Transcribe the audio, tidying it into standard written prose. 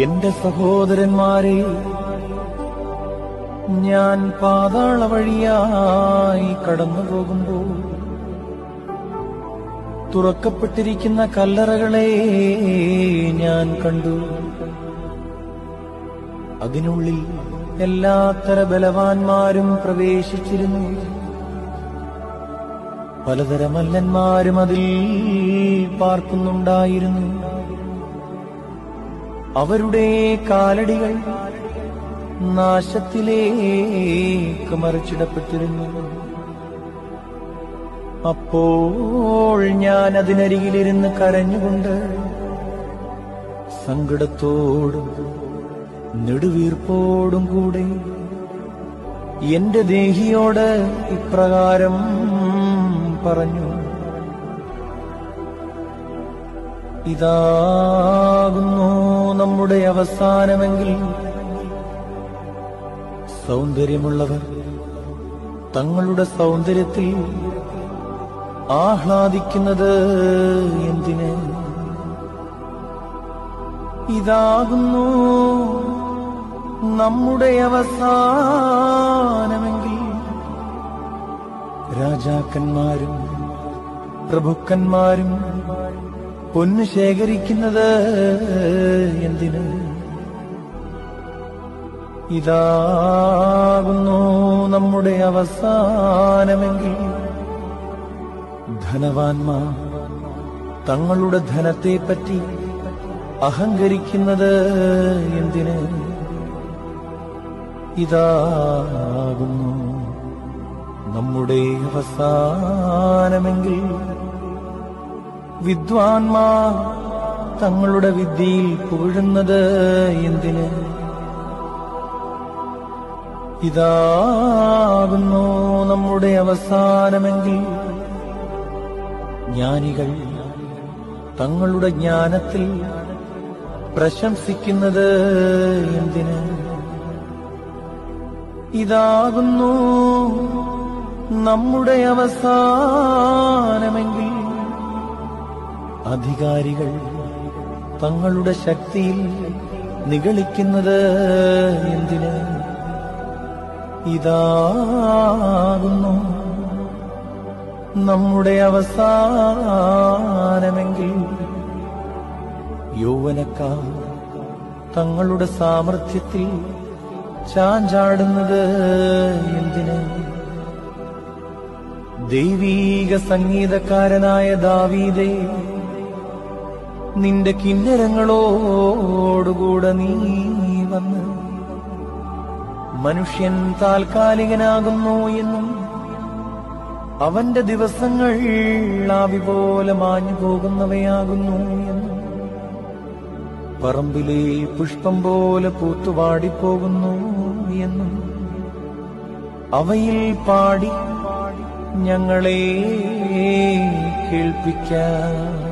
എന്റെ സഹോദരന്മാരെ, ഞാൻ പാതാള വഴിയായി കടന്നുപോകുമ്പോൾ തുറക്കപ്പെട്ടിരിക്കുന്ന കല്ലറകളെ ഞാൻ കണ്ടു. അതിനുള്ളിൽ എല്ലാത്തര ബലവാന്മാരും പ്രവേശിച്ചിരുന്നു. പലതരം മല്ലന്മാരും അതിൽ പാർക്കുന്നുണ്ടായിരുന്നു. അവരുടെ കാലടികൾ നാശത്തിലേക്ക് മറിച്ചിടപ്പെട്ടിരുന്നു. അപ്പോൾ ഞാൻ അതിനരികിലിരുന്ന് കരഞ്ഞുകൊണ്ട് സങ്കടത്തോടും നെടുവീർപ്പോടും കൂടെ എന്റെ ദേഹിയോട് ഇപ്രകാരം പറഞ്ഞു: ഇതാകുന്നു നമ്മുടെ അവസാനമെങ്കിൽ സൗന്ദര്യമുള്ളവർ തങ്ങളുടെ സൗന്ദര്യത്തിൽ ആഹ്ലാദിക്കുന്നത് എന്തിന്? ഇതാകുന്നു നമ്മുടെ അവസാനമെങ്കിൽ രാജാക്കന്മാരും പ്രഭുക്കന്മാരും പൊന്നു ശേഖരിക്കുന്നത് എന്തിന്? ഇതാകുന്നു നമ്മുടെ അവസാനമെങ്കിൽ ധനവാന്മാർ തങ്ങളുടെ ധനത്തെപ്പറ്റി അഹങ്കരിക്കുന്നത് എന്തിന്? ഇതാകുന്നു നമ്മുടെ അവസാനമെങ്കിൽ വിദ്വാൻമാർ തങ്ങളുടെ വിദ്യയിൽ പുകഴുന്നത് എന്തിന്? ഇതാകുന്നു നമ്മുടെ അവസാനമെങ്കിൽ ജ്ഞാനികൾ തങ്ങളുടെ ജ്ഞാനത്തിൽ പ്രശംസിക്കുന്നത് എന്തിന്? ഇതാകുന്നു നമ്മുടെ അവസാനമെങ്കിൽ അധികാരികൾ തങ്ങളുടെ ശക്തിയിൽ നിഗളിക്കുന്നത് എന്തിന്? ഇതാകുന്നു നമ്മുടെ അവസാനമെങ്കിൽ യൗവനക്കാർ തങ്ങളുടെ സാമർഥ്യത്തിൽ ചാഞ്ചാടുന്നത് എന്തിന്? ദൈവീക സംഗീതക്കാരനായ ദാവീദേ, നിന്റെ കിന്നരങ്ങളോടുകൂടെ നീ വന്ന് മനുഷ്യൻ താൽക്കാലികനാകുന്നു എന്നും അവന്റെ ദിവസങ്ങൾ ആവി പോലെ മാഞ്ഞു പോകുന്നവയാകുന്നു എന്നും പറമ്പിലെ പുഷ്പം പോലെ പൂത്തുവാടിപ്പോകുന്നു എന്നും അവയിൽ പാടി ഞങ്ങളെ കേൾപ്പിക്കാം.